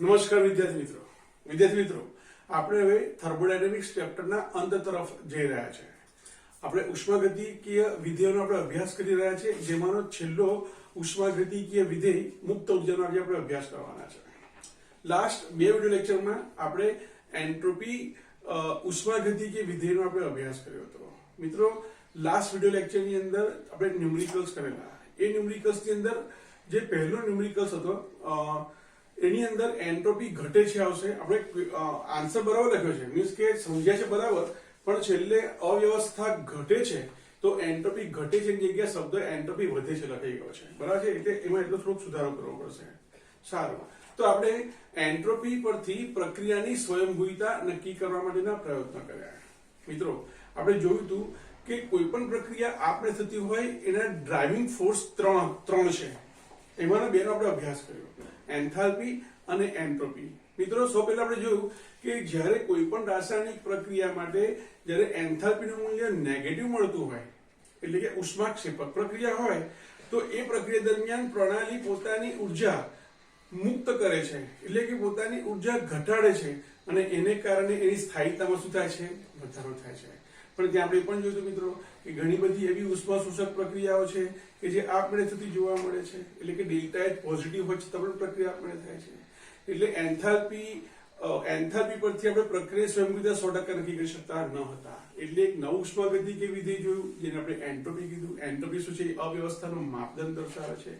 નમસ્કાર વિદ્યાર્થી મિત્રો આપણે હવે થર્મોડાયનેમિક્સ ચેપ્ટરના અંત તરફ જઈ રહ્યા છે। આપણે ઉષ્માગતિકીય વિધેયોનો આપણે અભ્યાસ કરી રહ્યા છે, જેમાંનો છેલ્લો ઉષ્માગતિકીય વિધેય મુક્ત ઉર્જાનો આજે આપણે અભ્યાસ કરવાના છે। લાસ્ટ બે વિડિયો લેક્ચરમાં આપણે એન્ટ્રોપી ઉષ્માગતિકીય વિધેયનો આપણે અભ્યાસ કર્યો હતો। મિત્રો, લાસ્ટ વિડિયો લેક્ચરની અંદર આપણે ન્યુમેરિકલ્સ કરેલા। એ ન્યુમેરિકલ્સની અંદર જે પહેલો ન્યુમેરિકલ્સ હતો એની અંદર એન્ટ્રોપી ઘટે છે આવશે। આપણે આન્સર બરાબર લખ્યો છે, મીન્સ કે સમજ્યા છે બરાબર, પણ છેલ્લે અવ્યવસ્થા ઘટે છે તો એન્ટ્રોપી ઘટે છે એની જગ્યાએ શબ્દ એન્ટ્રોપી વધે છે લખાઈ ગયો છે, બરાબર છે। એટલે એમાં એટલો થોડોક સુધારો કરવો પડશે। સારું, તો આપણે એન્ટ્રોપી પરથી પ્રક્રિયાની સ્વયંભૂતા નક્કી કરવા માટેના પ્રયત્ન કર્યા। મિત્રો, આપણે જોયું હતું કે કોઈ પણ પ્રક્રિયા આપણે થતી હોય એના ડ્રાઇવિંગ ફોર્સ ત્રણ છે, એમાંનો બેનો આપણે અભ્યાસ કર્યો, એન્થાલ્પી અને એન્ટ્રોપી। મિત્રો, સૌ પહેલા આપણે જોયું કે જ્યારે કોઈ પણ રાસાયણિક પ્રક્રિયા માટે જ્યારે એન્થાલ્પીનું મૂલ્ય નેગેટિવ મળતું હોય, એટલે કે ઉષ્માક્ષેપક પ્રક્રિયા હોય, તો એ પ્રક્રિયા દરમિયાન પ્રણાલી પોતાની ઉર્જા મુક્ત કરે છે, એટલે કે પોતાની ઉર્જા ઘટાડે છે, અને એને કારણે એની સ્થાયીતામાં શું થાય છે? વધારો થાય છે। પણ ત્યાં આપણે પણ જોયું મિત્રો કે ઘણી બધી એવી ઉષ્મા શોષક પ્રક્રિયાઓ છે કે જે આપમેળે થતી જોવા મળે છે, એટલે કે ડેલ્ટા એચ પોઝિટિવ હોય છતાં પણ પ્રક્રિયા આપમેળે થાય છે। એટલે એન્થાલ્પી પરથી આપણે પ્રક્રિયા સ્વયંભૂતા 100% નક્કી કરી શકતા ન હતા। એટલે એક નવું ઉષ્માગતિકીય વિધેય જોયું, જેને આપણે એન્ટ્રોપી કીધું। એન્ટ્રોપી શું છે? એ અવ્યવસ્થાનો માપદંડ દર્શાવે છે।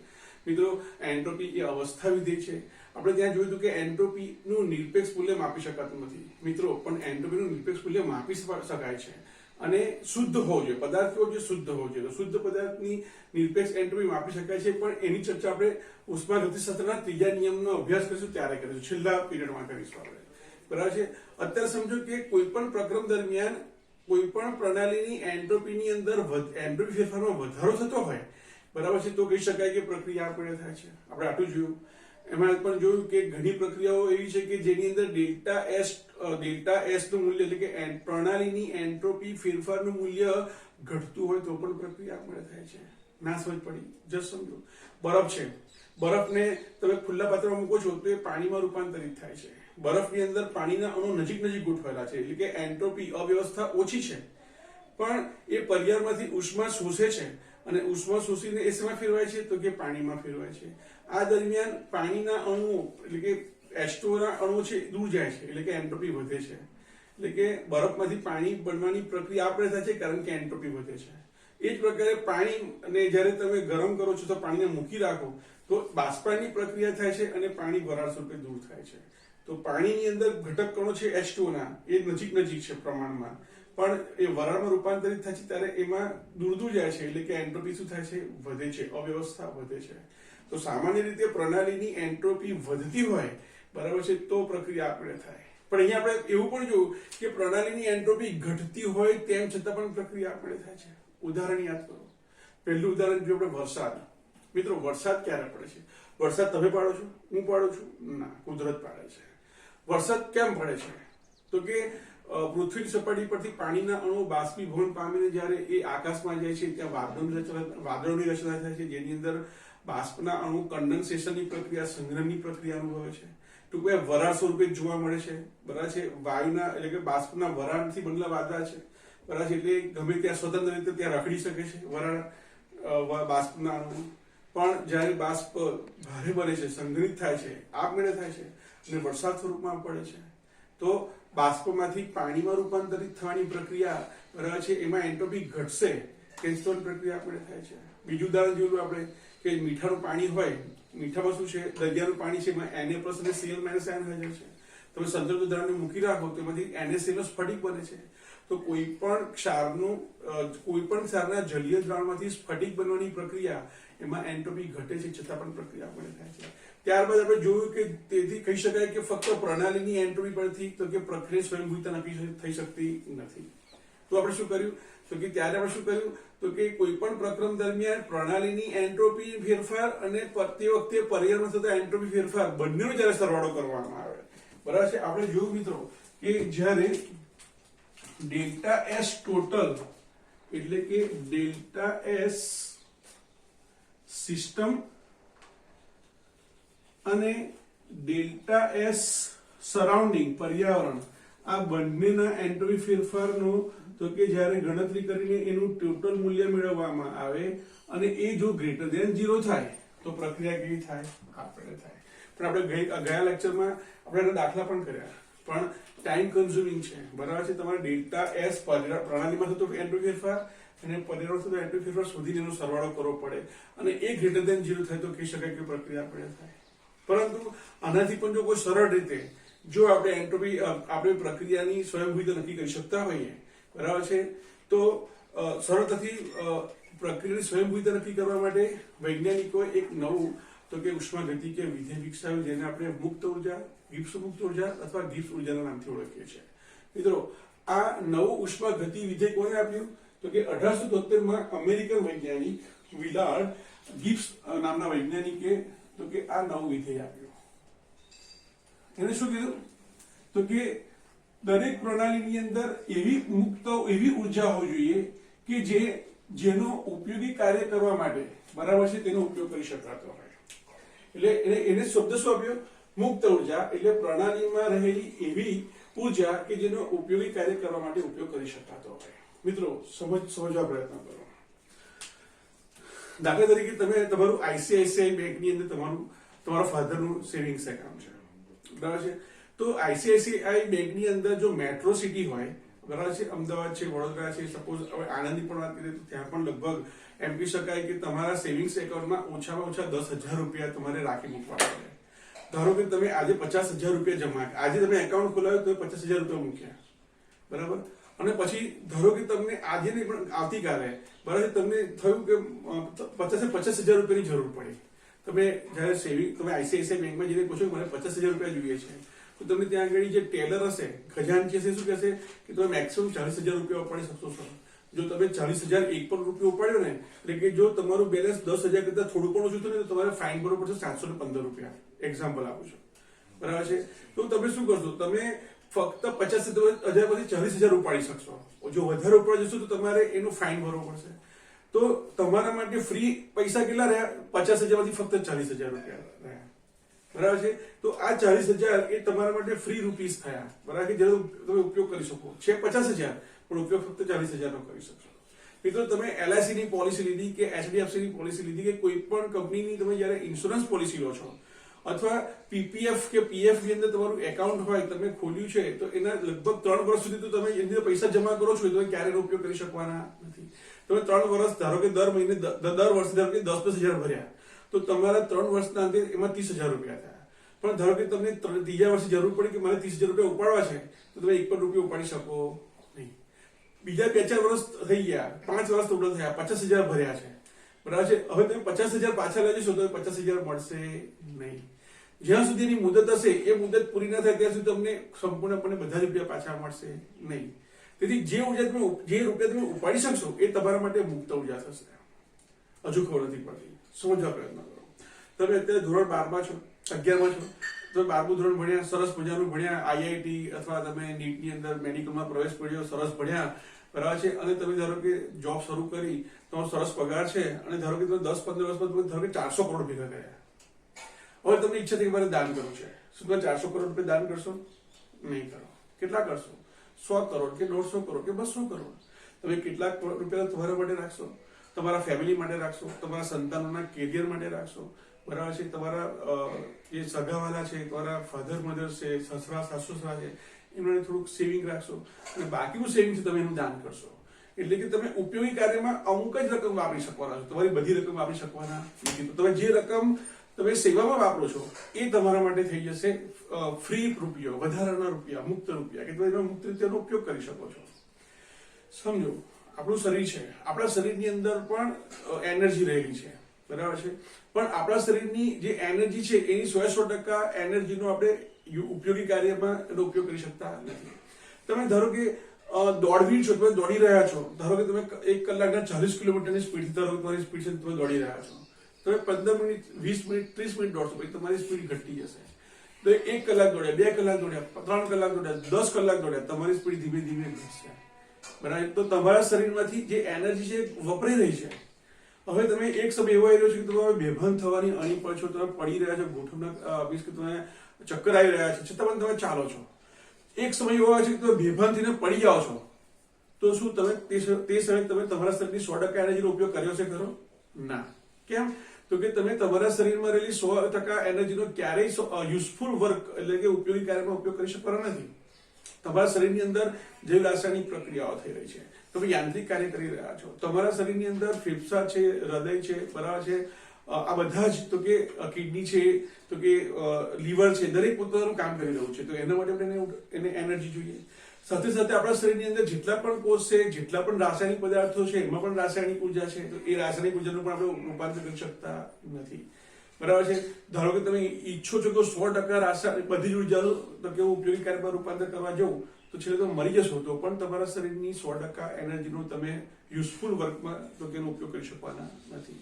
મિત્રો, એન્ટ્રોપી એ અવસ્થા વિધેય છે। આપણે ત્યાં જોયું હતું કે એન્ટ્રોપીનું નિરપેક્ષ મૂલ્ય માપી શકાતું નથી મિત્રો, પણ એન્ટ્રોપીનું નિરપેક્ષ મૂલ્ય માપી શકાય છે, અને શુદ્ધ હોવો જોઈએ, પદાર્થ કેવો જોઈએ? શુદ્ધ હોવો જોઈએ। શુદ્ધ પદાર્થની નિરપેક્ષ એન્ટ્રોપી માપી શકાય છે, પણ એની ચર્ચા આપણે ઉષ્માગતિશાસ્ત્રના ત્રીજા નિયમનો અભ્યાસ કરીશું ત્યારે કરીશું, છેલ્લા પીરિયડમાં કરીશું આપણે, બરાબર છે। અત્યારે સમજો કે કોઈ પણ પ્રક્રમ દરમિયાન કોઈ પણ પ્રણાલીની એન્ટ્રોપીની અંદર એન્ટ્રોપી ફેરફારમાં વધારો થતો હોય, બરાબર છે, તો કહી શકાય કે પ્રક્રિયા આપમેળે થાય છે। આપણે આટલું જોયું। એમાં પણ જોયું કે ઘણી પ્રક્રિયાઓ એવી છે કે જેની અંદર ડેલ્ટા એસ નું મૂલ્ય, એટલે કે પ્રણાલીની એન્ટ્રોપી ફેરફારનું મૂલ્ય ઘટતું હોય તો પણ પ્રક્રિયા આપમેળે થાય છે। ના સમજ પડી? જસ્ટ સમજો, બરફ છે, બરફને તમે ખુલ્લા પાત્રમાં મૂકો છો તો એ પાણીમાં રૂપાંતરિત થાય છે। બરફની અંદર પાણીના અણુ નજીક ગોઠવાયેલા છે, એટલે કે એન્ટ્રોપી અવ્યવસ્થા ઓછી છે, પણ એ પર્યાવરણમાંથી ઉષ્મા શોષે છે, અને ઉષ્મા શોષીને એ શેમાં ફેરવાય છે? તો કે પાણીમાં ફેરવાય છે। આ દરમિયાન પાણીના અણુઓ, એટલે કે H2O ના અણુઓ છે દૂર જાય છે, એટલે કે એન્ટ્રોપી વધે છે। એટલે કે બરફમાંથી પાણી બનવાની પ્રક્રિયા આપણે થાય છે કારણ કે એન્ટ્રોપી વધે છે। એ જ પ્રકારે પાણીને જ્યારે તમે ગરમ કરો છો તો પાણીને મૂકી રાખો તો બાષ્પની પ્રક્રિયા થાય છે અને પાણી વરાળ સ્વરૂપે દૂર થાય છે। તો પાણીની અંદર ઘટક કણો છે H2O ના, એ નજીક છે પ્રમાણમાં, પણ એ વરાળમાં રૂપાંતરિત થાય છે ત્યારે એમાં દૂર જાય છે, એટલે કે એન્ટ્રોપી શું થાય છે? વધે છે, અવ્યવસ્થા વધે છે। તો સામાન્ય રીતે પ્રણાલીની એન્ટ્રોપી વધતી હોય, બરાબર છે, તો પ્રક્રિયા આપમેળે થાય। પણ અહીંયા આપણે એવું પણ જોયું કે પ્રણાલીની એન્ટ્રોપી ઘટતી હોય તેમ છતાં પણ પ્રક્રિયા આપમેળે થાય છે। ઉદાહરણ યાદ કરો। પહેલું ઉદાહરણ જો આપણે વરસાદ। મિત્રો, વરસાદ ક્યારે પડે છે? વરસાદ તમે પાડો છો? હું પાડું છું? ના, કુદરત પાડે છે। વરસાદ કેમ પડે છે? તો કે પૃથ્વીની સપાટી પરથી પાણીના અણુ બાષ્પીભવન પામીને જ્યારે એ આકાશમાં જાય છે ત્યાં વાદળોની રચના થાય છે, જેની અંદર બાષ્પના અણુ કન્ડન્સેશનની પ્રક્રિયા, સંગ્રહની પ્રક્રિયા અનુભવે છે। ટૂંકમાં વરાળ સ્વરૂપે જોવા મળે છે, બરાબર છે। વાયુના, એટલે કે બાષ્પના વરાળથી બનેલા વાદળા છે, બરાબર છે, એટલે ગમે ત્યાં સ્વતંત્ર રીતે ત્યાં રખડી શકે છે વરાળ, બાષ્પના અણુ। પણ જ્યારે બાષ્પ ભારે બને છે, સંગ્રહિત થાય છે, આપમેળે થાય છે અને વરસાદ સ્વરૂપમાં પડે છે, તો બાષ્પમાંથી પાણીમાં રૂપાંતરિત થવાની પ્રક્રિયા, બરાબર છે, એમાં એન્ટ્રોપી ઘટશે, કેન્સલ પ્રક્રિયા આપમેળે થાય છે। બીજું ઉદાહરણ જોયું આપણે કે મીઠાનું પાણી હોય, મીઠામાં શું છે? દરિયાનું પાણી છે, એમાં Na+ અને Cl- આયન હાજર છે। તમે સંદર્ભ ઉદાહરણને મૂકી રાખો તો એમાંથી NaCl નો સ્ફટિક બને છે। તો કોઈ પણ ક્ષારના જલીય દ્રાવણમાંથી સ્ફટિક બનવાની પ્રક્રિયા, એમાં એન્ટ્રોપી ઘટે છે છતાં પણ પ્રક્રિયા આપમેળે થાય છે। ત્યારબાદ આપણે જોયું કે તેથી કહી શકાય કે ફક્ત પ્રણાલીની એન્ટ્રોપી પરથી તો કે પ્રક્રિયા સ્વયંભૂતા નક્કી થઈ શકતી નથી। તો આપણે શું કર્યું? તો કે ત્યારે આપણે શું કર્યું? તો કે કોઈ પણ પ્રક્રમ દરમિયાન પ્રણાલીની એન્ટ્રોપી ફેરફાર અને તે વખતે પર્યાવરણમાં થતા એન્ટ્રોપી ફેરફાર બંનેનો જ્યારે સરવાળો કરવામાં આવે, બરાબર છે। આપણે જોયું મિત્રો કે જ્યારે ડેલ્ટા એસ ટોટલ, એટલે કે ડેલ્ટા એસ સિસ્ટમ અને ડેલ્ટા એસ સરાઉન્ડિંગ પર્યાવરણ, આ બંનેના એન્ટ્રોપી ફેરફારનો તો કે જ્યારે ગણતરી કરીને એનું ટોટલ મૂલ્ય મેળવવામાં આવે અને એ જો ગ્રેટર ધેન 0 થાય તો પ્રક્રિયા કેવી થાય? આપણે થાય. પણ આપણે ગયા લેક્ચરમાં આપણે એના દાખલા પણ કર્યા, પણ ટાઈમ કન્ઝ્યુમિંગ છે, બરાબર છે. તમારે ડેલ્ટા એસ પ્રણાલીમાં થતો એન્ટ્રોપી ફેરફાર અને પર્યાવરણ થતો એન્ટ્રોપી ફેરફાર શોધીને એનો સરવાળો કરવો પડે અને એ ગ્રેટર ધેન 0 થાય તો કહી શકાય કે પ્રક્રિયા આપણે થાય. પરંતુ આનાથી પણ જો કોઈ સરળ રીતે જો આપણે એન્ટ્રોપી આપણે પ્રક્રિયાની સ્વયંભૂતા નક્કી કરી શકતા હોઈએ, બરાબર છે, તો સરળતાથી પ્રક્રિયાની સ્વયંભૂતા નક્કી કરવા માટે વૈજ્ઞાનિકોએ એક નવું તો કે ઉષ્માગતિકીય વિધેય વિકસાવ્યું, જેને આપણે મુક્ત ઉર્જા, ગિબ્સ મુક્ત ઉર્જા અથવા ગિબ્સ ઉર્જાના નામથી ઓળખીએ છીએ. મિત્રો, આ નવું ઉષ્માગતિ વિધેય કોને આપ્યું? તો કે 1873 માં અમેરિકન વૈજ્ઞાનિક વિલાર્ડ ગિબ્સ નામના વૈજ્ઞાનિકે તો કે આ નવું વિધેય આપ્યું. એને શું કીધું? તો કે દરેક પ્રણાલીની અંદર એવી ઉર્જા હોવી જોઈએ કે જેનો ઉપયોગી કાર્ય કરવા માટે, બરાબર છે, તેનો ઉપયોગ કરી શકાતો હોય. એટલે એને શબ્દ શું આપ્યો? મુક્ત ઉર્જા. એટલે પ્રણાલીમાં રહેલી એવી ઉર્જા કે જેનો ઉપયોગી કાર્ય કરવા માટે ઉપયોગ કરી શકાતો હોય. મિત્રો, સમજવા પ્રયત્ન કરો. દાખલા તરીકે તમે તમારું આઈસીઆઈસીઆઈ બેંકની અંદર તમારા ફાધરનું સેવિંગ્સ એકાઉન્ટ છે, બરાબર છે. તો આઈસીઆઈસીઆઈ બેંકની અંદર જો મેટ્રો સિટી હોય, બરાબર છે, અમદાવાદ છે, વડોદરા છે, સપોઝ હવે આણંદની પણ વાત કરીએ તો ત્યાં પણ લગભગ એમ કહી શકાય કે તમારા સેવિંગ્સ એકાઉન્ટમાં ઓછામાં ઓછા 10,000 રૂપિયા તમારે રાખી મૂકવા પડે. ધારો કે તમે આજે 50,000 રૂપિયા જમા, આજે તમે એકાઉન્ટ ખોલાવ્યું તો 50,000 રૂપિયા મૂક્યા, બરાબર. અને પછી ધારો કે તમને આજે નહીં પણ આવતીકાલે, બરાબર, તમને થયું કે 50,000 રૂપિયાની જરૂર પડી. તમે જયારે તમે આઈસીઆઈસીઆઈ બેંકમાં જઈને પૂછો કે મને 50,000 રૂપિયા જોઈએ છે, તો તમને ત્યાં આગળ જે ટેલર હશે, ખજાનચી હશે, શું કહેશે કે તમે મેક્સિમમ 40,000 રૂપિયા ઉપાડી શકશો સર. જો તમે 40,000 એક પણ રૂપિયો ઉપાડ્યો ને, એટલે કે જો તમારું બેલેન્સ 10,000 કરતા થોડું પણ ઓછું થયું ને, તો તમારે ફાઇન ભરવો પડશે 715 રૂપિયા. એક્ઝામ્પલ આપું છું, બરાબર છે. તો તમે શું કરશો? તમે ફક્ત 50,000 પછી 40,000 ઉપાડી શકશો. જો વધારે ઉપાડી જશો તો તમારે એનું ફાઇન ભરવો પડશે. તો તમારા માટે ફ્રી પૈસા કેટલા રહ્યા? 50,000 માંથી ફક્ત 40,000 રૂપિયા રહ્યા, બરાબર છે. તો આ 40,000 એ તમારા માટે ફ્રી રૂપીસ થયા, બરાબર, કે જેનો તમે ઉપયોગ કરી શકો. છે 50,000 પણ ઉપયોગ ફક્ત 40,000 નો કરી શકશો. મિત્રો, તમે LIC ની પોલિસી લીધી કે HDFC ની પોલિસી લીધી કે કોઈ પણ કંપનીની તમે જયારે ઇન્સ્યોરન્સ પોલિસી લો છો, અથવા PPF કે PF ની અંદર તમારું એકાઉન્ટ હોય, તમે ખોલ્યું છે, તો એના લગભગ 3 વર્ષ સુધી તો તમે એની અંદર પૈસા જમા કરો છો, તો ક્યારે ઉપયોગ કરી શકવાના નથી. તમે 3 વર્ષ, ધારો કે દર મહિને દર વર્ષે ધારો કે 10,000 ભર્યા, તો તમારા 3 વર્ષના અંતે એમાં 30,000 રૂપિયા થયા. પણ ધારો કે તમને ત્રીજા વર્ષે જરૂર પડી કે મારે 30,000 રૂપિયા ઉપાડવા છે, તો તમે 1 પણ રૂપિયો ઉપાડી શકો નહીં. બીજા 2-4 વર્ષ થઈ ગયા, 5 વર્ષ ટોટલ થયા, 50,000 ભર્યા છે, બરાબર છે. હવે તમે 50,000 પાછા લઈ જશો તો 50,000 મળશે નહીં. જ્યાં સુધી એની મુદત હશે, એ મુદત પૂરી ના થાય ત્યાં સુધી તમને સંપૂર્ણપણે બધા રૂપિયા પાછા મળશે નહીં. તેથી જે રૂપિયા તમે ઉપાડી શકશો એ તમારા માટે મુક્ત ઉર્જા થશે. હજુ ખબર નથી પડતી, સમજવા પ્રયત્ન કરો. તમે અત્યારે ધોરણ 12માં છો, 11માં છો, તમે 12મું ધોરણ ભણ્યા, સરસ મજાનું ભણ્યા, IIT અથવા તમે નીટની અંદર મેડિકલમાં પ્રવેશ પડ્યો, સરસ ભણ્યા, બરાબર છે. અને તમે ધારો કે જોબ શરૂ કરી, તમારો સરસ પગાર છે, અને ધારો કે તમે 10-15 વર્ષમાં ધારો કે 400 કરોડ ભેગા કર્યા. હવે તમને ઈચ્છા થઈ કે મારે દાન કરવું છે. શું તમે 400 કરોડ રૂપિયા દાન કરશો? નહીં કરો. કેટલા કરશો? 100 કરોડ કે 150 કરોડ કે 200 કરોડ? તમે કેટલાક રૂપિયા તમારા માટે રાખશો, તમારા ફેમિલી માટે રાખશો, તમારા સંતાનોના કેરિયર માટે રાખશો, બરાબર છે. તમારા જે સગાવાલા છે, તમારા ફાધર મધર છે, સસરા સાસુસરા છે, એમને થોડુંક સેવિંગ રાખશો, અને બાકીનું સેવિંગ છે તમે એનું દાન કરશો. એટલે કે તમે ઉપયોગી કાર્યમાં અમુક જ રકમ વાપરી શકવાના છો, તમારી બધી રકમ વાપરી શકવાના નથી. તો તમે જે રકમ તમે સેવામાં વાપરો છો એ તમારા માટે થઈ જશે ફ્રી રૂપિયો, વધારાના રૂપિયા, મુક્ત રૂપિયા, કે તમે એનો મુક્ત રીતે ઉપયોગ કરી શકો છો. સમજો, આપણું શરીર છે, આપણા શરીરની અંદર પણ એનર્જી રહેલી છે, બરાબર છે. પણ આપણા શરીરની જે એનર્જી છે એની 100% એનર્જીનો આપણે ઉપયોગી કાર્યમાં એનો ઉપયોગ કરી શકતા નથી. તમે ધારો કે દોડવીર છો, તમે દોડી રહ્યા છો, ધારો કે તમે 1 કલાકના 40 કિલોમીટરની સ્પીડ, ધારો કે તમારી સ્પીડ છે, તમે દોડી રહ્યા છો, તમે 15 મિનિટ, 20 મિનિટ, 30 મિનિટ દોડશો, પછી તમારી સ્પીડ ઘટી જશે. તો 1 કલાક દોડ્યા, 2 કલાક દોડ્યા, 3 કલાક દોડ્યા, 10 કલાક દોડ્યા, તમારી સ્પીડ ધીમે ધીમે ઘટશે, બરાબર. તો તમારા શરીરમાંથી જે એનર્જી છે વપરાઈ રહી છે, હવે તમે એક સમય એવો આવી રહ્યો છે કે તમે બેભાન થવાની અણી પર છો, તમે પડી રહ્યા છો, ગોઠવના મીન્સ કે તમે ચક્કર આવી રહ્યા છે, છતાં પણ તમે ચાલો છો. એક સમય એવો આવે છે કે તમે બેભાન થઈને પડી જાઓ છો, તો શું તમે તે સમયે તમે તમારા શરીરની 100% એનર્જીનો ઉપયોગ કર્યો છે ખરો? ના. કેમ? તો કે તમે તમારા શરીરમાં રહેલી 100% એનર્જીનો ક્યારેય યુઝફુલ વર્ક એટલે કે ઉપયોગી કાર્યમાં ઉપયોગ કરી શકવાના નથી. તમારા શરીરની અંદર જે રાસાયણિક પ્રક્રિયાઓ થઈ રહી છે, તમે યાંત્રિક કાર્ય કરી રહ્યા છો. તમારા શરીરની અંદર ફેફસા છે, હૃદય છે, બરાબર છે, આ બધા જ તો કે કિડની છે, તો કે લીવર છે, દરેક પોતાનું કામ કરી રહ્યું છે. તો એના માટે આપણે એને એનર્જી જોઈએ. સાથે સાથે આપણા શરીરની અંદર જેટલા પણ કોષ છે, જેટલા પણ રાસાયણિક પદાર્થો છે, એમાં પણ રાસાયણિક ઉર્જા છે. તો એ રાસાયણિક ઉર્જાનું પણ આપણે રૂપાંતર કરી શકતા નથી. બરાબર છે. ધારો કે તમે ઈચ્છો છો કે 100% રાસાયણિક બધી જ ઉર્જાનું તો કે ઉપયોગી કાર્યમાં રૂપાંતર કરવા જવું, તો છેલ્લે તમે મરી જશો, તો પણ તમારા શરીરની 100% એનર્જીનો તમે યુઝફુલ વર્કમાં તો તેનો ઉપયોગ કરી શકવાના નથી.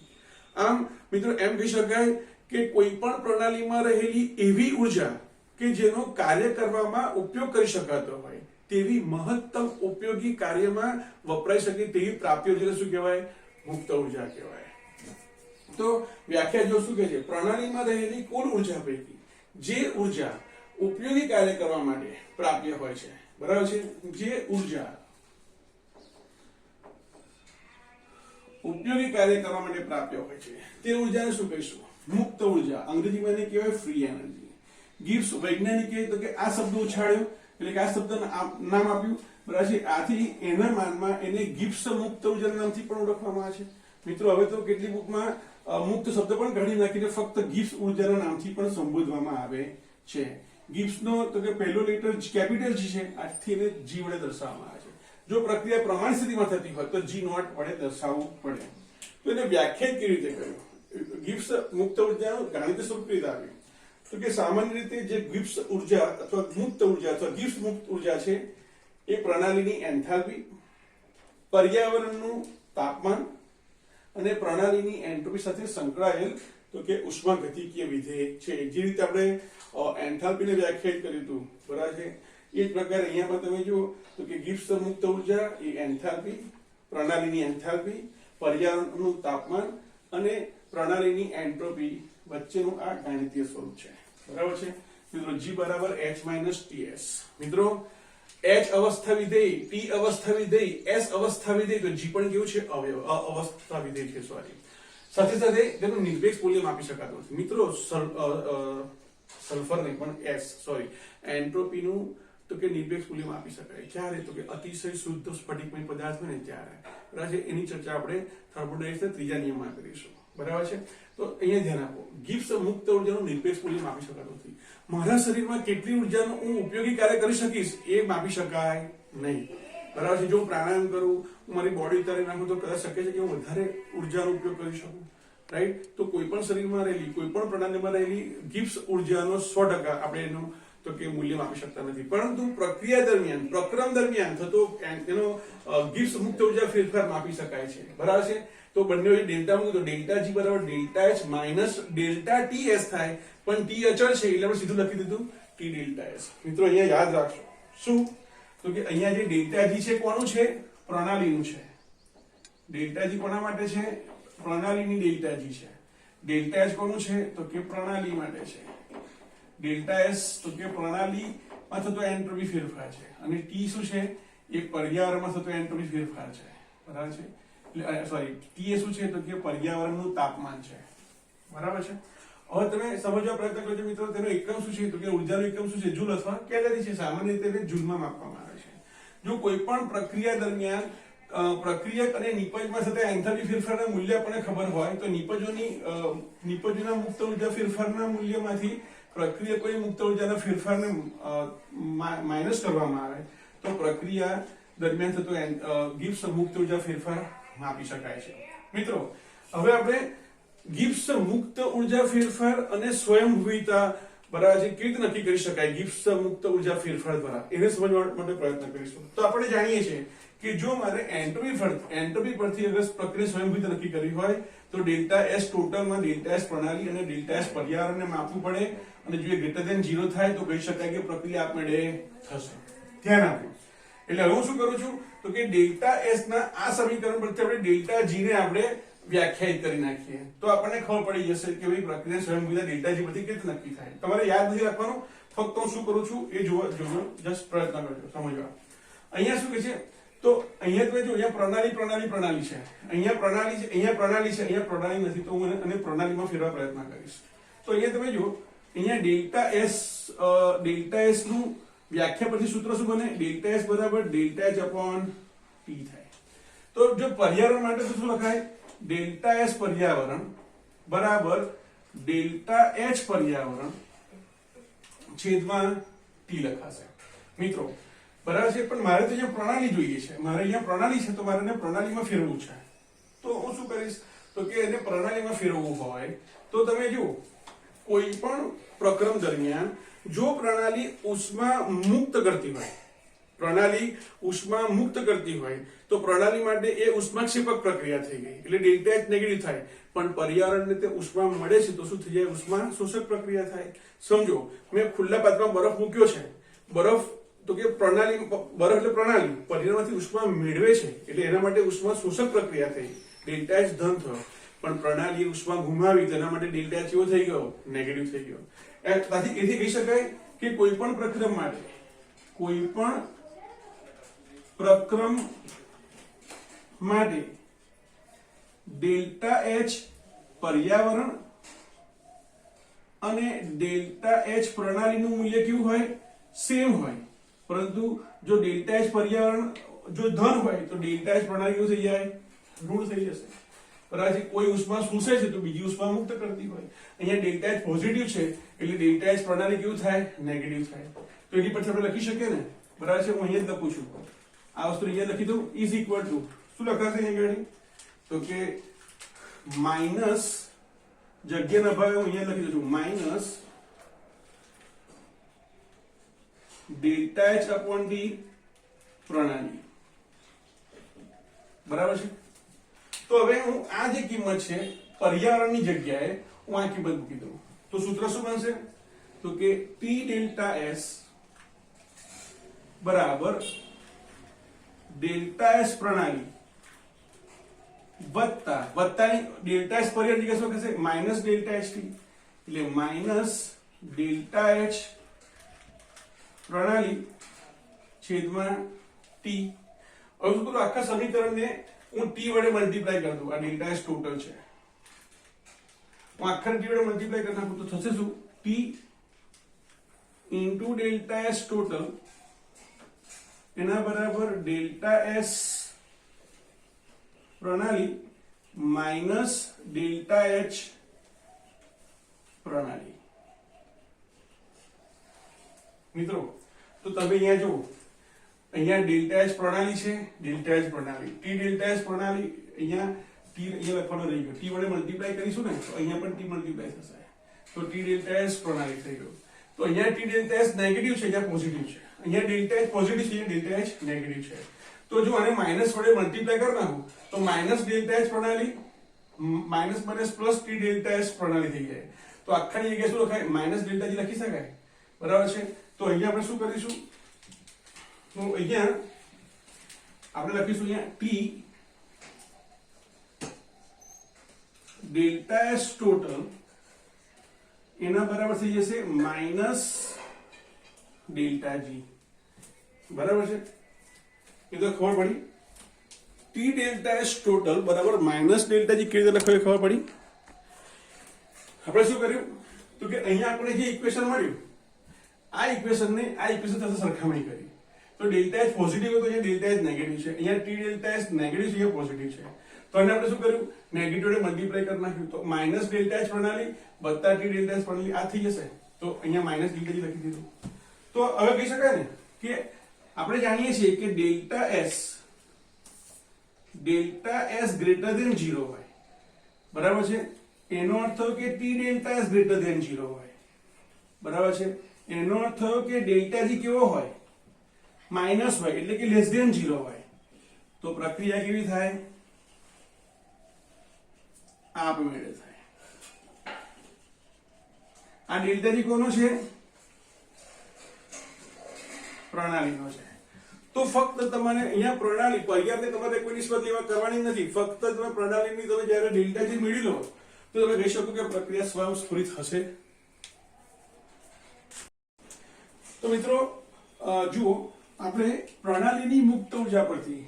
આમ મિત્રો એમ કહી શકાય કે કોઈ પણ પ્રણાલીમાં રહેલી એવી ઉર્જા કે જેનો કાર્ય કરવામાં ઉપયોગ કરી શકાતો હોય તેવી મહત્તમ ઉપયોગી કાર્યમાં વપરાઈ શકે તેવી પ્રાપ્ય ઉર્જાને શું કહેવાય? મુક્ત ઉર્જા કહેવાય. તો વ્યાખ્યા જો શું કહે છે? પ્રણાલીમાં રહેલી કુલ ઉર્જા પૈકી જે ઉર્જા ઉપયોગી કાર્ય કરવા માટે પ્રાપ્ય હોય છે, બરાબર છે, જે ઉર્જા ઉપયોગી કાર્ય કરવા માટે પ્રાપ્ય હોય છે તે ઉર્જાને શું કહીશું? મુક્ત ઉર્જા. અંગ્રેજીમાં એને કહેવાય ફ્રી એનર્જી. ગિબ્સ વૈજ્ઞાનિકે તો કે આ શબ્દ ઉછાળ્યો, એટલે કે આ શબ્દને નામ આપ્યું, બરાબર છે. આથી એના માનમાં એને ગિબ્સ મુક્ત ઉર્જાના નામથી પણ ઓળખવામાં આવે છે. મિત્રો હવે તો કેટલી બુકમાં મુક્ત શબ્દ પણ કાઢી નાખીને ફક્ત ગિબ્સ ઉર્જાના નામથી પણ સંબોધવામાં આવે છે. ગિબ્સનો તો કે પહેલો લેટર કેપિટલ G છે, આથી એને G વડે દર્શાવવામાં આવે છે. જો પ્રક્રિયા પ્રમાણ સ્થિતિમાં થતી હોય તો G નોટ વડે દર્શાવવું પડે. તો એને વ્યાખ્યાયિત કેવી રીતે કર્યું? ગિબ્સ મુક્ત ઉર્જાનું ગાણિતિક સ્વરૂપ કેવી રીતે આવ્યું? તો કે સામાન્ય રીતે જે ગિબ્સ ઉર્જા અથવા મુક્ત ઉર્જા અથવા ગિબ્સ મુક્ત ઉર્જા છે એ પ્રણાલીની એન્થાલ્પી, પર્યાવરણનું તાપમાન અને પ્રણાલીની એન્ટ્રોપી સાથે સંકળાયેલ તો કે ઉષ્માગતિકીય વિધેય છે. જે રીતે આપણે એન્થાલ્પીને વ્યાખ્યાયિત કર્યું હતું, બરાબર છે, એ જ પ્રકારે અહીંયા પણ તમે જુઓ તો કે ગિબ્સ મુક્ત ઉર્જા એ એન્થાલ્પી, પ્રણાલીની એન્થાલ્પી, પર્યાવરણનું તાપમાન અને પ્રણાલીની એન્ટ્રોપી વચ્ચેનું આ ગાણિતીય સ્વરૂપ છે, બરાબર છે. મિત્રો G બરાબર H - TS. મિત્રો H અવસ્થા વિધેય, T અવસ્થા વિધેય, S અવસ્થા વિધેય, તો G પણ કેવું છે? અવસ્થા વિધેય છે, સોરી. સાથે સાથે તેનું નિરપેક્ષ મૂલ્ય માપી શકાતું નથી. મિત્રો સલ્ફર નહીં પણ S, સોરી, એન્ટ્રોપીનું તો કે નિરપેક્ષ મૂલ્ય માપી શકાય. ક્યારે? તો કે અતિશય શુદ્ધ સ્ફટિકમય પદાર્થ હોય ને ત્યારે, બરાબર છે. એની ચર્ચા આપણે થર્મોડાયનેમિક્સના ત્રીજા નિયમમાં કરીશું, બરાબર છે. તો અહીંયા ધ્યાન આપો, ગિબ્સ મુક્ત ઉર્જાનું નિરપેક્ષ મૂલ્ય માપી શકાતું નથી. મારા શરીરમાં કેટલી ઉર્જાનો હું ઉપયોગી કાર્ય કરી શકીશ એ માપી શકાય નહીં, બરાબર છે. જો હું પ્રાણાયામ કરું, હું મારી બોડી ઉતારી નાખું, તો કદાચ શક્ય છે કે હું વધારે ઉર્જાનો ઉપયોગ કરી શકું, રાઈટ. તો કોઈ પણ શરીરમાં રહેલી, કોઈ પણ પ્રણાલીમાં રહેલી ગિબ્સ ઉર્જાનો 100% આપણે એનું તો કે મૂલ્ય માપી શકતા નથી. પરંતુ પ્રક્રિયા દરમિયાન, પ્રક્રમ દરમિયાન થતો એનો ગિબ્સ મુક્ત ઉર્જા ફેરફાર માપી શકાય છે, બરાબર છે. તો બંને વચ્ચે ડેલ્ટા મૂકો તો ડેલ્ટા G બરાબર delta H minus delta TS થાય, પણ T અચળ છે એટલે આપણે સીધું લખી દીધું T ડેલ્ટા S. મિત્રો અહીંયા યાદ રાખશો શું? તો કે અહીંયા જે ડેલ્ટા G છે કોનું છે? પ્રણાલીનું છે. ડેલ્ટા G કોના માટે છે? પ્રણાલીની ડેલ્ટા G છે. ડેલ્ટા H કોનું છે? તો કે પ્રણાલી માટે છે. ડેલ્ટા S તો કે પ્રણાલીમાં થતો એન્ટ્રોપી ફેરફાર છે, અને T શું છે? એ પર્યાવરણમાં થતો એન્ટ્રોપી ફેરફાર છે, બરાબર છે. સોરી, T એ શું છે? તો કે પર્યાવરણનું તાપમાન છે, બરાબર છે. હવે તમે સમજવા પ્રયત્ન કરજો મિત્રો, તેનો એકમ શું છે? તો કે ઉર્જાનો એકમ શું છે? જૂલ અથવા કેલરી છે. સામાન્ય રીતે તેને જૂલમાં માપવામાં આવે છે. જો કોઈ પણ પ્રક્રિયા દરમિયાન પ્રક્રિયક અને નિપજમાં થતા એન્થાલ્પી ફેરફારના મૂલ્ય આપણને ખબર હોય તો નિપજોના મુક્ત ઉર્જા ફેરફારના મૂલ્યમાંથી પ્રક્રિયકોની મુક્ત ઉર્જાના ફેરફારને માઇનસ કરવામાં આવે તો પ્રક્રિયા દરમિયાન થતો ગિબ્સ મુક્ત ઉર્જા ફેરફાર માપી શકાય છે. મિત્રો હવે આપણે ગિબ્સ મુક્ત ઉર્જા ફેરફાર અને સ્વયંભૂતા બરાબર છે કેવી રીતે નક્કી કરી શકાય ગિબ્સ મુક્ત ઉર્જા ફેરફાર દ્વારા, એને સમજવા માટે પ્રયત્ન કરીશું. તો આપણે જાણીએ છીએ કે જો મારે એન્ટ્રોપી પરથી અગર પ્રક્રિયા સ્વયંભૂતા નક્કી કરવી હોય તો ડેલ્ટા S ટોટલમાં ડેલ્ટા S પ્રણાલી અને ડેલ્ટા S પર્યાવરણને માપવું પડે, અને જો એ ગ્રેટર ધેન 0 થાય તો કહી શકાય કે પ્રક્રિયા આપમેળે થશે. ધ્યાન આપો. એટલે હું શું કરું છું તો કે ડેલ્ટા S ના આ સમીકરણ પરથી આપણે ડેલ્ટા G ને આપણે વ્યાખ્યાયિત કરી નાખીએ તો આપણને ખબર પડી જશે કે ભાઈ પ્રક્રિયા સ્વયંભૂતા ડેલ્ટા જી પરથી કેવી રીતે નક્કી થાય. તમારે યાદ નથી રાખવાનું, ફક્ત હું શું કરું છું એ જોવા જસ્ટ પ્રયત્ન કરજો સમજવા. અહીંયા શું કે છે તો અહીંયા તમે જો અહીંયા પ્રણાલી છે, અહીંયા પ્રણાલી છે, અહીંયા પ્રણાલી છે, અહીંયા પ્રણાલી નથી તો હું એને પ્રણાલીમાં ફેરવા પ્રયત્ન કરીશ. તો અહીંયા તમે જો અહીંયા ડેલ્ટા એસ નું વ્યાખ્યા પછી સૂત્ર શું બને? ડેલ્ટા એસ બરાબર ડેલ્ટા એચ અપોન ટી થાય. તો જો પર્યાવરણ માટે તો શું લખાય? ડેલ્ટા એસ પર્યાવરણ બરાબર ડેલ્ટા એચ પર્યાવરણ છેદમાં ટી લખાશે. મિત્રો બરાબર છે, પણ મારે તો અહીંયા પ્રણાલી જોઈએ છે, મારે અહીંયા પ્રણાલી છે તો મારે એને પ્રણાલીમાં ફેરવવું છે. તો હું શું કરીશ તો કે એને પ્રણાલીમાં ફેરવવું હોય તો તમે જુઓ કોઈ પણ પ્રક્રમ દરમિયાન જો પ્રણાલી ઉષ્મા મુક્ત કરતી હોય, પ્રણાલી ઉષ્મા મુક્ત કરતી હોય તો પ્રણાલી માટે એ ઉષ્માક્ષેપક પ્રક્રિયા થઈ ગઈ એટલે ડેલ્ટા એચ નેગેટિવ થાય. પણ પર્યાવરણને તે ઉષ્મા મળે છે તો શું થઈ જાય? ઉષ્મા શોષક પ્રક્રિયા થાય. સમજો મેં ખુલ્લા પાત્રમાં બરફ મૂક્યો છે, બરફ તો કે પ્રણાલી, બરફ એટલે પ્રણાલી પર્યાવરણમાંથી ઉષ્મા મેળવે છે એટલે એના માટે ઉષ્મા શોષક પ્રક્રિયા થઈ, ડેલ્ટા એચ ધન થયો. પણ પ્રણાલી ઉષ્મા ગુમાવી તેના માટે ડેલ્ટા એચ એવો થઈ ગયો? નેગેટિવ થઈ ગયો. એથી કહી શકાય કે કોઈ પણ પ્રક્રમ માટે, કોઈ પણ પ્રક્રમ માટે ડેલ્ટા એચ પર્યાવરણ અને ડેલ્ટા એચ પ્રણાલીનું મૂલ્ય કેવું હોય? સેમ હોય. પરંતુ જો ડેલ્ટા એચ પર્યાવરણ જો ધન હોય તો ડેલ્ટા એચ પ્રણાલી કેવું થઈ જાય? ઋણ થઈ જશે. બરાબર. કોઈ ઉષ્મા શોષે છે તો બીજી ઉષ્મા મુક્ત કરતી હોય. અહીંયા ડેલ્ટા એચ પોઝિટિવ છે એટલે ડેલ્ટા એચ પ્રણાલી કેવું થાય? નેગેટિવ થાય. તો એની પરથી આપણે લખી શકીએ ને? બરાબર છે. હું અહીંયા જ લખું છું, આ વસ્તુ અહીંયા લખી દઉં. ઇઝ ઇક્વલ ટુ શું લખાશે અહીંયા આગળ? તો કે માઇનસ, જગ્યાના ભાવે હું અહીંયા લખી દઉં છું, minus delta H upon D પ્રણાલી. બરાબર છે. તો હવે હું આ જે કિંમત છે પર્યાવરણની જગ્યાએ હું આ કિંમત મૂકી દઉં તો સૂત્ર શું બનશે? તો કે T ડેલ્ટા S બરાબર ડેલ્ટા એસ પ્રણાલી વત્તાની ડેલ્ટા એસ પર્યાવરણ જગ્યાએ શું થશે? માઇનસ ડેલ્ટા એચ ટી એટલે માઇનસ ડેલ્ટા એચ પ્રણાલી છેદમાં ટી. હવે શું કરું? આખા સમીકરણને હું ટી વડે મલ્ટીપ્લાય કરી દઉં. આ ડેલ્ટા એસ ટોટલ છે, હું આખા ટી વડે મલ્ટીપ્લાય કરી નાખું તો થશે શું? T into delta S total એના બરાબર ડેલ્ટા એસ પ્રણાલી માઇનસ ડેલ્ટા એચ પ્રણાલી. મિત્રો તો તમે અહીંયા જુઓ, અહીંયા ડેલ્ટા એચ પ્રણાલી છે, ડેલ્ટા એચ પ્રણાલી, ટી ડેલ્ટા એચ પ્રણાલી, અહીંયા ટી અહીંયા લખવાનો રહી ગયો. ટી વડે મલ્ટીપ્લાય કરીશું ને તો અહીંયા પણ ટી મલ્ટીપ્લાય થશે તો ટી ડેલ્ટા એચ પ્રણાલી થઈ ગયો. તો અહીંયા ટી ડેલ્ટા એચ નેગેટિવ છે, અહીંયા પોઝિટિવ છે. અહીંયા ડેલ્ટા એચ પોઝિટિવ છે, અહીંયા ડેલ્ટા એચ નેગેટિવ છે. તો જો આને માઇનસ વડે મલ્ટીપ્લાય કરી નાખું તો માઇનસ ડેલ્ટા એચ પ્રણાલી minus minus plus T delta H પ્રણાલી થઈ જાય. તો આખાની જગ્યાએ શું લખાય? માઇનસ ડેલ્ટા જી લખી શકાય. બરાબર છે. તો અહીંયા આપણે શું કરીશું? તો અહીંયા આપણે લખીશું અહીંયા ટી ડેલ્ટા એસ ટોટલ એના બરાબર થઈ જશે માઇનસ ડેલ્ટા જી. બરાબર છે. એ તો ખબર પડી. ટી ડેલ્ટા એસ ટોટલ બરાબર માઇનસ ડેલ્ટા જી કેવી રીતે લખાય ખબર પડી. આપણે શું કર્યું તો કે અહીંયા આપણે જે ઇક્વેશન મળ્યું આ ઇક્વેશનને આ ઇક્વેશન સાથે સરખામણી કરી તો ડેલ્ટા એચ પોઝિટિવ હતો, અહીંયા ડેલ્ટા એચ નેગેટિવ છે. અહીંયા ટી ડેલ્ટા એચ નેગેટિવ છે, અહીંયા પોઝિટિવ છે. તો આને આપણે શું કર્યું? નેગેટિવ વડે મલ્ટીપ્લાય કરી નાખ્યું તો માઇનસ ડેલ્ટા એચ પ્રણાલી વત્તા ટી ડેલ્ટા એચ પ્રણાલી આ થઈ જશે. તો અહીંયા માઇનસ ડેલ્ટા જી લખી દીધું. તો હવે કહી શકાય ને કે આપણે જાણીએ છીએ કે ડેલ્ટા એસ ગ્રેટર ધેન 0 હોય. બરાબર છે. એનો અર્થ થયો કે T delta S greater than 0 હોય. બરાબર છે. એનો અર્થ થયો કે ડેલ્ટા જી કેવો હોય? માઇનસ હોય એટલે કે લેસ ધેન 0 હોય. તો પ્રક્રિયા કેવી થાય? આપમેળે થાય. આ ડેલ્ટા જી કોનો છે? પ્રણાલીનો છે. તો ફક્ત તમારે અહીંયા પ્રણાલી પર્યાપ્ત તમારે કોઈ નિસ્બત લેવા કરવાની નથી, ફક્ત તમે પ્રણાલીની તમે જ્યારે ડેલ્ટા જી મેળવી લો તો તમે કહી શકો કે પ્રક્રિયા સ્વયંસ્ફુરિત હશે. તો મિત્રો જુઓ, આપણે પ્રણાલીની મુક્ત ઉર્જા પરથી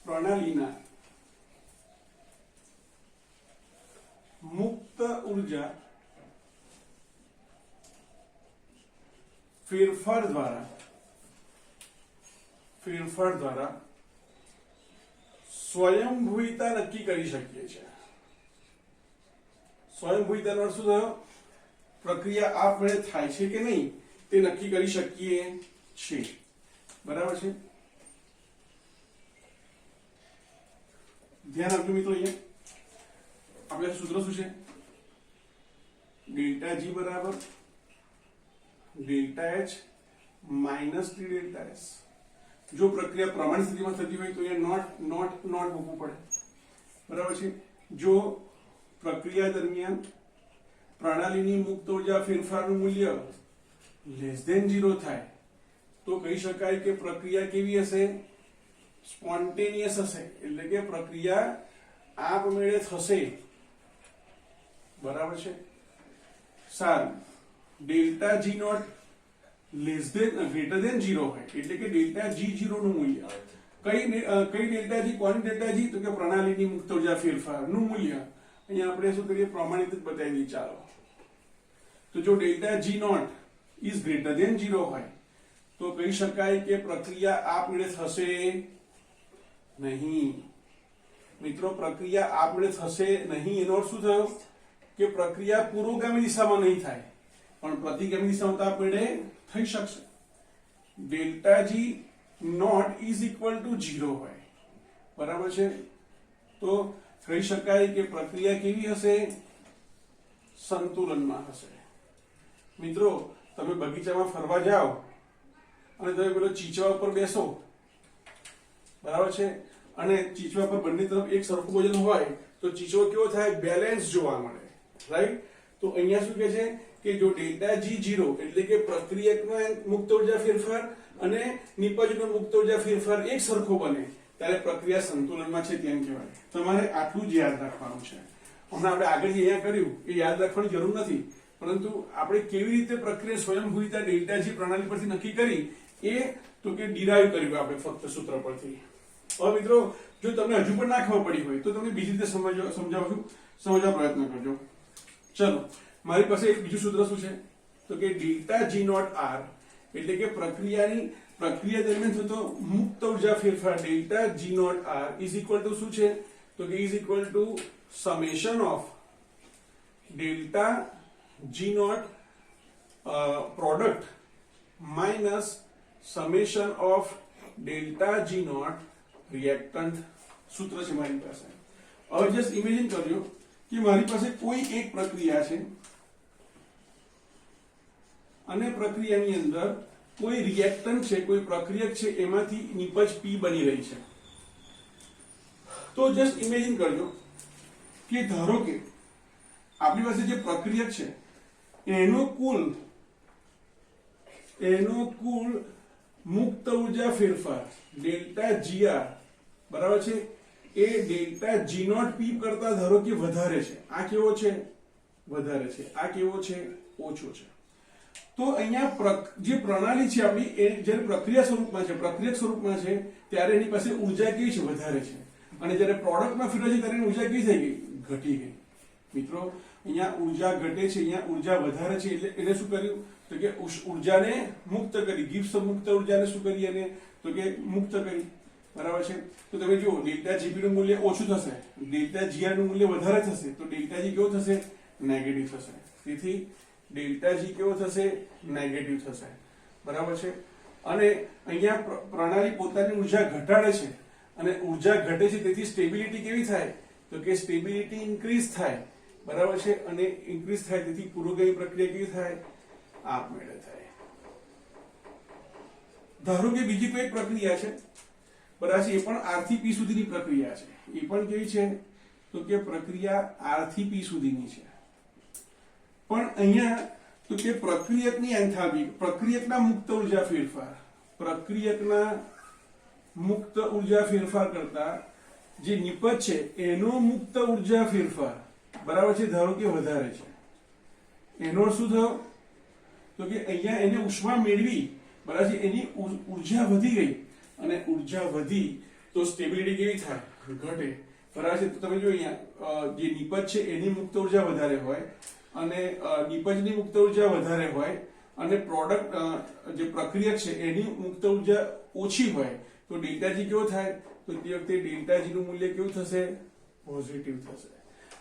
પ્રણાલીના મુક્ત ઉર્જા ફેરફાર દ્વારા સ્વયંભૂતા નક્કી કરી શકીએ છીએ. સ્વયંભૂતાનો અર્થ શું થયો? પ્રક્રિયા આપમેળે થાય છે કે નહીં તે નક્કી કરી શકીએ છીએ. બરાબર છે? ધ્યાન આપજો મિત્રો. અહીંયા આપણે સૂત્ર શું છે? ડેલ્ટા જી બરાબર delta H minus D delta S. જો પ્રક્રિયા પ્રમાણિત સ્થિતિમાં થતી હોય તો અહીંયા નોટ મૂકવું પડે. બરાબર છે? જો પ્રક્રિયા દરમિયાન પ્રણાલીની મુક્ત ઉર્જા ફેરફારનું મૂલ્ય લેસ ધેન 0 થાય તો કહી શકાય કે પ્રક્રિયા કેવી હશે? સ્પોન્ટેનિયસ હશે. એટલે કે પ્રક્રિયા આપમેળે થશે. બરાબર છે? સારું. Delta G naught less than greater than 0 હોય એટલે કે ડેલ્ટા જી 0 નું મૂલ્ય. કઈ ડેલ્ટા જી? કોની ડેલ્ટા જી? તો કે પ્રણાલીની મુક્ત ઉર્જા ફેરફારનું મૂલ્ય. અહીંયા આપણે શું કરીએ? પ્રમાણિત જ બતાવી દઈએ. ચાલો, તો જો delta G naught is greater than 0 હોય તો કહી શકાય કે પ્રક્રિયા આપમેળે થશે નહીં. મિત્રો, પ્રક્રિયા આપમેળે થશે નહીં એનો અર્થ શું થયો? કે પ્રક્રિયા પુરોગામી દિશામાં નહીં થાય પણ પ્રતિગામી દિશામાં તો આપમેળે થઈ શકશે. Delta G naught is equal to 0 હોય. બરાબર છે? તો કહી શકાય કે પ્રક્રિયા કેવી હશે? સંતુલનમાં હશે. મિત્રો, તમે બગીચામાં ફરવા જાઓ અને તમે પેલો ચીચવા ઉપર બેસો. બરાબર છે? અને ચીચવા પર બંને તરફ એક સરખું વજન હોય તો ચીચવો કેવો થાય? બેલેન્સ જોવા મળે. રાઈટ? તો અહીંયા શું કહે છે કે જો ડેલ્ટા જી 0 એટલે કે પ્રક્રિયકમાં મુક્ત ઉર્જા ફેરફાર અને નિપજનો મુક્ત ઉર્જા ફેરફાર એક સરખો બને ત્યારે પ્રક્રિયા સંતુલનમાં છે તેમ કહેવાય. તમારે આટલું જ યાદ રાખવાનું છે. હમણાં આપણે આગળ જે અહીંયા કર્યું એ યાદ રાખવાની જરૂર નથી, પરંતુ આપણે કેવી રીતે પ્રક્રિયા સ્વયંભૂતા ડેલ્ટા જી પ્રણાલી પરથી નક્કી કરી એ તો કે ડિરાઈવ કર્યું આપણે ફક્ત સૂત્ર પરથી. હવે મિત્રો, જો તમને હજુ પણ ના ખબર પડી હોય તો તમને બીજી રીતે સમજવા પ્રયત્ન કરજો. ચલો, મારી પાસે એક બીજું સૂત્ર શું છે? તો કે ડેલ્ટા જી નોટ આર એટલે કે પ્રક્રિયા દરમિયાન થતો મુક્ત ઉર્જા ફેરફાર delta G naught R is equal to શું છે? તો કે is equal to summation of delta G naught product minus summation of delta G naught reactant. સૂત્ર છે મારી પાસે. હવે જસ્ટ ઇમેજિન કરજો કે મારી પાસે કોઈ એક પ્રક્રિયા છે અને પ્રક્રિયાની અંદર કોઈ રિએક્ટન્ટ છે, કોઈ પ્રક્રિયક છે, એમાંથી નિપજ P બની રહી છે. તો જસ્ટ ઇમેજિન કરજો કે ધારો કે આપણી પાસે જે પ્રક્રિયક છે એનો કુલ મુક્ત ઉર્જા ફેરફાર ડેલ્ટા GR બરાબર છે એ ડેલ્ટા G નોટ P કરતા ધારો કે વધારે છે. આ કેવો છે? વધારે છે. આ કેવો છે? ઓછો છે. તો અહીંયા જે પ્રણાલી છે આપણી એ જ્યારે પ્રક્રિયા સ્વરૂપમાં છે, પ્રક્રિયક સ્વરૂપમાં છે ત્યારે એની પાસે ઉર્જા કેવી છે? વધારે છે. અને જ્યારે પ્રોડક્ટમાં ફેરવાય છે ત્યારે ઉર્જા કેવી થઈ ગઈ? ઘટી ગઈ. મિત્રો, અહીંયા ઉર્જા ઘટે છે, અહીંયા ઉર્જા વધારે છે એટલે એને શું કર્યું? તો કે ઉર્જાને મુક્ત કરી. ગિબ્સ મુક્ત ઉર્જાને શું કરી? એને તો કે મુક્ત કરી. બરાબર છે? તો તમે જુઓ, ડેલ્ટા જીપી નું મૂલ્ય ઓછું થશે, ડેલ્ટા જીઆર નું મૂલ્ય વધારે થશે તો ડેલ્ટા જી કેવો થશે? નેગેટિવ થશે. તેથી ડેલ્ટા જી કેવો થશે? નેગેટિવ થશે. બરાબર છે? અને અહીંયા પ્રણાલી પોતાની ઉર્જા ઘટાડે છે અને ઉર્જા ઘટે છે તેથી સ્ટેબિલિટી કેવી થાય? તો કે સ્ટેબિલિટી ઇન્ક્રીઝ થાય. બરાબર છે? અને ઇન્ક્રીઝ થાય તેથી પુરોગામી પ્રક્રિયા કેવી થાય? આપમેળે થાય. ધારો કે બીજી કોઈ પ્રક્રિયા છે, બરાબર છે, એ પણ R થી P સુધીની પ્રક્રિયા છે. એ પણ કેવી છે? તો કે પ્રક્રિયા R થી P સુધીની છે. પણ અહીંયા તો કે પ્રક્રિયકની એન્થાલ્પી, પ્રક્રિયકના મુક્ત ઉર્જા ફેરફાર, પ્રક્રિયકના મુક્ત ઉર્જા ફેરફાર કરતા જે નિપજ છે એનો મુક્ત ઉર્જા ફેરફાર બરાબર છે ધારો કે વધારે છે, એનો શું થયો તો કે અહીંયા એને ઉષ્મા મેળવી બરાબર છે, એની ઉર્જા વધી ગઈ અને ઉર્જા વધી તો સ્ટેબિલિટી કેવી થાય? ઘટે બરાબર છે. તો તમે જો અહીંયા જે નિપજ છે એની મુક્ત ઉર્જા વધારે હોય અને નિપજની મુક્ત ઉર્જા વધારે હોય અને પ્રોડક્ટ જે પ્રક્રિયક છે એની મુક્ત ઉર્જા ઓછી હોય તો ડેલ્ટા જી કેવો થાય? તો તે વખતે ડેલ્ટા જી નું મૂલ્ય કેવું થશે? પોઝિટિવ થશે.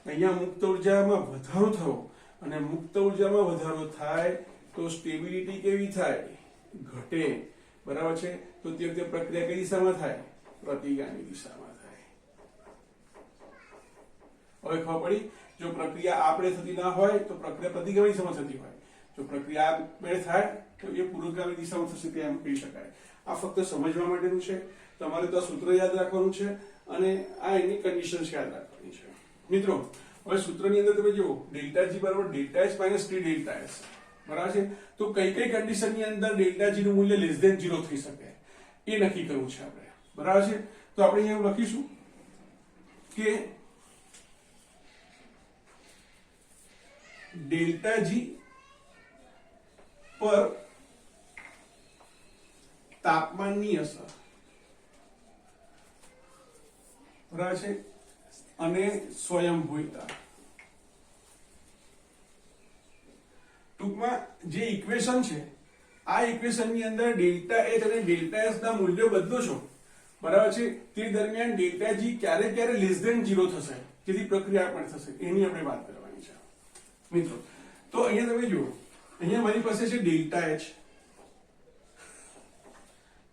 અહીંયા મુક્ત ઉર્જામાં વધારો થયો અને મુક્ત ઉર્જામાં વધારો થાય તો સ્ટેબિલિટી કેવી થાય? ઘટે બરાબર છે. તો તે વખતે પ્રક્રિયા કઈ દિશામાં થાય? પ્રતિગામી દિશામાં થાય. હવે ખબર પડી? જો પ્રક્રિયા આપણે થતી ના હોય તો પ્રક્રિયા પ્રતિગામી દિશામાં થતી હોય, જો પ્રક્રિયા આપણે થાય તો એ પૂર્વગામી દિશામાં થશે તેમ કહી શકાય. આ ફક્ત સમજવા માટેનું છે. તમારે તો આ સૂત્ર યાદ રાખવાનું છે અને આ એની કન્ડિશન્સ યાદ રાખવાની છે. મિત્રો હવે સૂત્રની અંદર તમે જુઓ ડેલ્ટા જી બરાબર delta S minus T delta S બરાબર છે. તો કઈ કઈ કન્ડિશનની અંદર ડેલ્ટા જી નું મૂલ્ય લેસ ધેન 0 થઈ શકે એ નક્કી કરવું છે આપણે બરાબર છે. તો આપણે અહીંયા લખીશું કે ડેલ્ટા જી પર તાપમાનની અસર બરાબર છે અને સ્વયંભૂતા. ટૂંકમાં જે ઇક્વેશન છે આ ઇક્વેશનની અંદર ડેલ્ટા એચ અને ડેલ્ટા એસ ના મૂલ્યો બદલો છો બરાબર છે, તે દરમિયાન ડેલ્ટા જી ક્યારે ક્યારે લેસ ધેન 0 થશે જેથી પ્રક્રિયા પણ થશે એની આપણે વાત કરવાની છે મિત્રો. તો અહીંયા તમે જુઓ, અહીંયા મારી પાસે છે ડેલ્ટા એચ,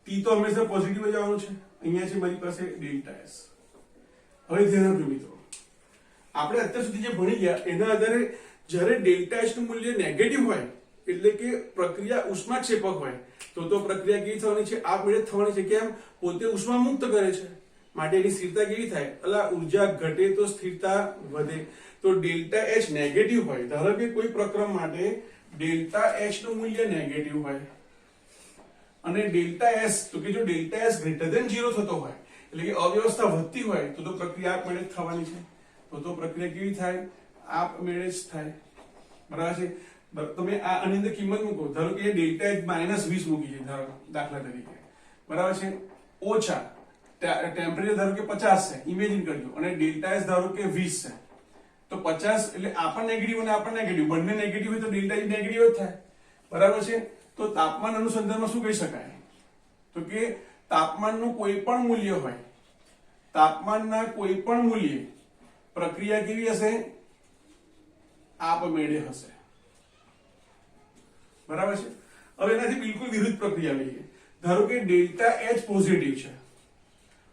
ટી તો હંમેશા પોઝિટિવ જ આવવાનું છે, અહીંયા છે મારી પાસે ડેલ્ટા એસ. હવે ધ્યાન આપજો મિત્રો, આપણે અત્યાર સુધી જે ભણી ગયા એના આધારે જ્યારે ડેલ્ટા એચ નું મૂલ્ય નેગેટિવ હોય એટલે કે પ્રક્રિયા ઉષ્માક્ષેપક હોય તો પ્રક્રિયા કેવી થવાની છે? આપમેળે થવાની છે. કેમ? પોતે ઉષ્મા મુક્ત કરે છે માટે એની સ્થિરતા કેવી થાય? અલા ઉર્જા ઘટે તો સ્થિરતા વધે. તો ડેલ્ટા એચ નેગેટિવ હોય, ધારો કે કોઈ પ્રક્રમ માટે ડેલ્ટા એચ નું મૂલ્ય નેગેટિવ હોય અને ડેલ્ટા એસ તો કે જો ડેલ્ટા એસ ગ્રેટર ધેન 0 થતો હોય એટલે કે અવ્યવસ્થા વધતી હોય તો પ્રક્રિયા આપમેળે જ થવાની છે. તો પ્રક્રિયા કેવી થાય? આપમેળે જ થાય બરાબર છે. તમે આ આની અંદર કિંમત મૂકો, ધારો કે ડેલ્ટા એચ -20 મૂકી છે ધારો દાખલા તરીકે બરાબર છે, ઓછા ટેમ્પરેચર ધારો કે 50 છે, ઇમેજિન કરજો, અને ડેલ્ટા એસ ધારો કે 20 છે તો 50 એટલે આ પણ નેગેટિવ અને આ પણ નેગેટિવ, બંને નેગેટિવ હોય તો ડેલ્ટા જી નેગેટિવ જ થાય બરાબર છે. તો તાપમાન અનુસંધાનમાં શું કહી શકાય? તો કે તાપમાનનું કોઈ પણ મૂલ્ય હોય, તાપમાનના કોઈ પણ મૂલ્યે પ્રક્રિયા કેવી હશે? આપમેળે હશે બરાબર છે. હવે એનાથી બિલકુલ વિરુદ્ધ પ્રક્રિયા લઈએ, ધારો કે ડેલ્ટા એચ પોઝિટિવ છે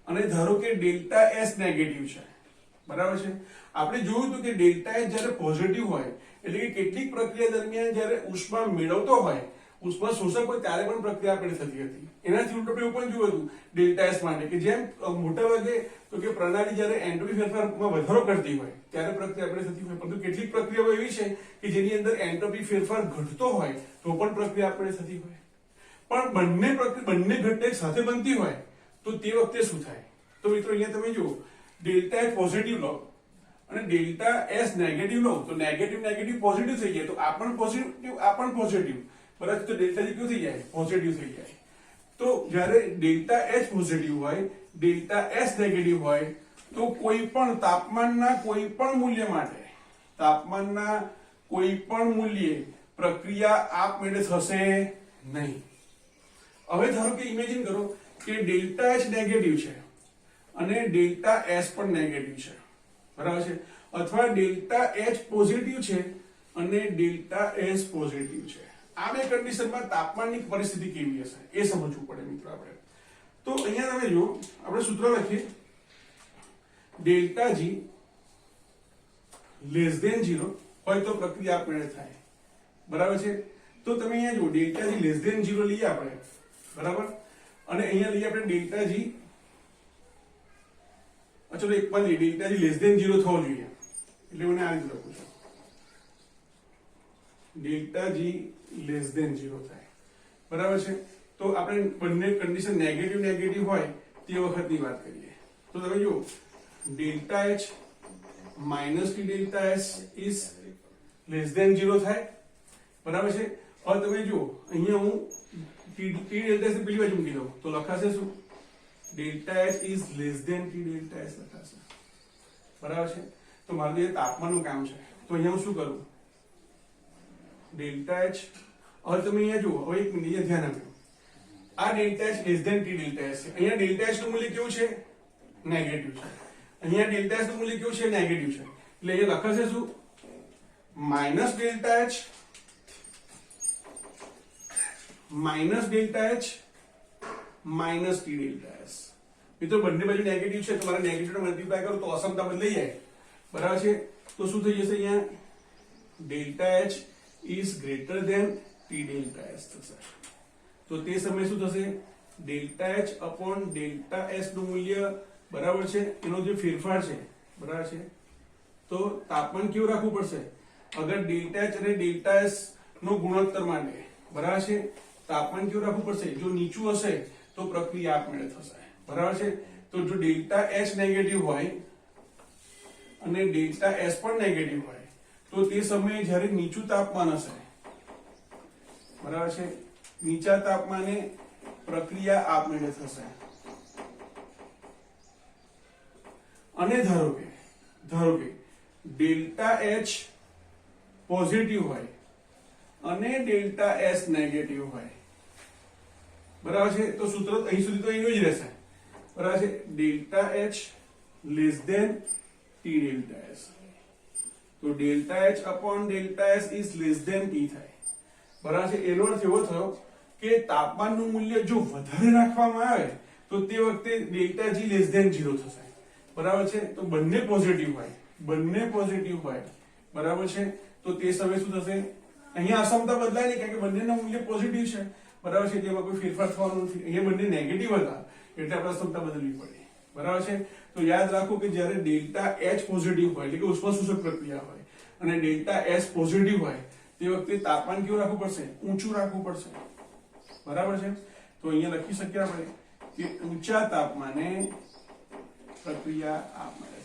અને ધારો કે ડેલ્ટા એસ નેગેટિવ છે બરાબર છે. આપણે જોયું હતું કે ડેલ્ટા એચ જ્યારે પોઝિટિવ હોય એટલે કે કેટલીક પ્રક્રિયા દરમિયાન જ્યારે ઉષ્મા મેળવતો હોય, ઉષ્મા શોષક હોય ત્યારે પણ પ્રક્રિયા આપણે થતી હતી. એનાથી ઉલટું આપણે પણ જોયું હતું ડેલ્ટા એસ માટે કે જેમ મોટા ભાગે તો કે પ્રણાલી જ્યારે એન્ટ્રોપી ફેરફારમાં વધારો કરતી હોય ત્યારે પ્રક્રિયા આપણે થતી હોય, પરંતુ કેટલીક પ્રક્રિયાઓ એવી છે કે જેની અંદર એન્ટ્રોપી ફેરફાર ઘટતો હોય તો પણ પ્રક્રિયા આપણે થતી હોય. પણ બંને ઘટના સાથે બનતી હોય તો તે વખતે શું થાય? તો મિત્રો અહીંયા તમે જુઓ, ડેલ્ટા એચ પોઝિટિવ લો અને ડેલ્ટા એસ નેગેટિવ લો તો નેગેટિવ નેગેટિવ પોઝિટિવ થઈ જાય, તો આ પણ પોઝિટિવ આ પણ પોઝિટિવ બરાબર. તો ડેલ્ટા જી કેવું થઈ જાય? પોઝિટિવ થઈ જાય. તો જ્યારે ડેલ્ટા એચ પોઝિટિવ હોય, ડેલ્ટા એસ નેગેટિવ હોય તો કોઈ પણ તાપમાનના કોઈ પણ મૂલ્ય માટે, તાપમાનના કોઈ પણ મૂલ્યે પ્રક્રિયા આપમેળે થશે નહીં. હવે ધારો કે ઇમેજિન કરો કે ડેલ્ટા એચ નેગેટિવ છે અને ડેલ્ટા એસ પણ નેગેટિવ છે બરાબર છે, અથવા ડેલ્ટા એચ પોઝિટિવ છે અને ડેલ્ટા એસ પોઝિટિવ છે. આ બે કન્ડિશનમાં તાપમાનની પરિસ્થિતિ કેવી હશે એ સમજવું પડે મિત્રો આપણે. તો અહીંયા તમે જુઓ, આપણે સૂત્ર લખીએ ડેલ્ટા જી લેસ ધેન 0 હોય તો પ્રક્રિયા આપમેળે થાય બરાબર છે. તો તમે અહીંયા જુઓ ડેલ્ટા જી લેસ ધેન 0 લઈએ આપણે બરાબર, અને અહીંયા લઈએ આપણે ડેલ્ટા જી, ચલો એક પણ ડેલ્ટા જી લેસ ધેન 0 થવો જોઈએ એટલે મને આ રીતે લખું છું ડેલ્ટા જી લેસ ધેન 0 થાય, બરાબર છે. તો આપણે બંને કન્ડિશન નેગેટિવ નેગેટિવ હોય તે વખતની વાત કરીએ. તો તમે જુઓ delta H minus T delta S is less than 0 થાય, બરાબર છે. હવે તમે જુઓ અહીંયા હું ટી ડેલ્ટા એસ પેલી બાજુ મૂકી દઉં તો લખાશે શું? Delta H is less than T delta S લખાશે, બરાબર છે. તો મારું જે તાપમાનનું કામ છે તો અહીંયા હું શું કરું? Delta H. હવે તમે અહીંયા જુઓ, હવે એક મિનિટ અહીંયા ધ્યાન આપ્યું, આ delta H less than T delta S છે. અહીંયા ડેલ્ટા એચ નું મૂલ્ય કેવું છે? નેગેટિવ છે. અહીંયા ડેલ્ટા એચ નું મૂલ્ય કેવું છે? નેગેટિવ છે. એટલે અહીંયા લખાશે શું? Minus delta H minus delta H minus T delta S. મિત્રો બંને બાજુ નેગેટિવ છે તો મારે નેગેટિવ મલ્ટીપ્લાય કરું તો અસમતા બદલાઈ જાય, બરાબર છે. તો શું થઈ જશે? અહીંયા delta H is greater than T delta S થશે. તો તે સમયે શું થશે? Delta H upon delta S નું મૂલ્ય, બરાબર છે, એનો જે ફેરફાર છે, બરાબર છે. તો તાપમાન કેવું રાખવું પડશે? અગર ડેલ્ટા એચ અને ડેલ્ટા એસ નો ગુણોત્તર માટે, બરાબર છે, તાપમાન કેવું રાખવું પડશે? જો નીચું હશે તો પ્રક્રિયા આપમેળે થશે, બરાબર છે. તો જો ડેલ્ટા એચ નેગેટિવ હોય અને ડેલ્ટા એસ પણ નેગેટિવ હોય તો તે સમયે જ્યારે નીચું તાપમાન હશે, બરાબર છે, નીચા તાપમાને પ્રક્રિયા આપમેળે થશે. અને ધારો કે ડેલ્ટા એચ પોઝિટિવ હોય અને ડેલ્ટા એસ નેગેટિવ હોય, બરાબર છે. તો સૂત્ર અહીં સુધી તો એનું જ રહેશે, બરાબર છે. Delta H less than T delta S. તો delta H upon delta S is less than T થાય, બરાબર છે. એનો અર્થ એવો થયો કે તાપમાનનું મૂલ્ય જો વધારે રાખવામાં આવે તો તે વખતે ડેલ્ટા જી લેસ ધેન 0 થશે, બરાબર છે. તો બંને પોઝિટિવ હોય, બરાબર છે. તો તે સમયે શું થશે? અહીંયા અસમતા બદલાય નહીં કારણ કે બંનેના મૂલ્ય પોઝિટિવ છે, બરાબર છે. તેમાં કોઈ ફેરફાર થવાનો નથી. અહીંયા બંને નેગેટિવ હતા એટલે આપણે અસમતા બદલવી પડી, બરાબર છે. તો યાદ રાખો કે જ્યારે ડેલ્ટા એચ પોઝિટિવ હોય એટલે કે ઉષ્માશોષક પ્રક્રિયા હોય અને ડેલ્ટા એસ પોઝિટિવ હોય તે વખતે તાપમાન કેવું રાખવું પડશે? ઊંચું રાખવું પડશે, બરાબર છે. તો અહીંયા લખી શકીએ આપણે કે ઊંચા તાપમાને પ્રક્રિયા આપમેળે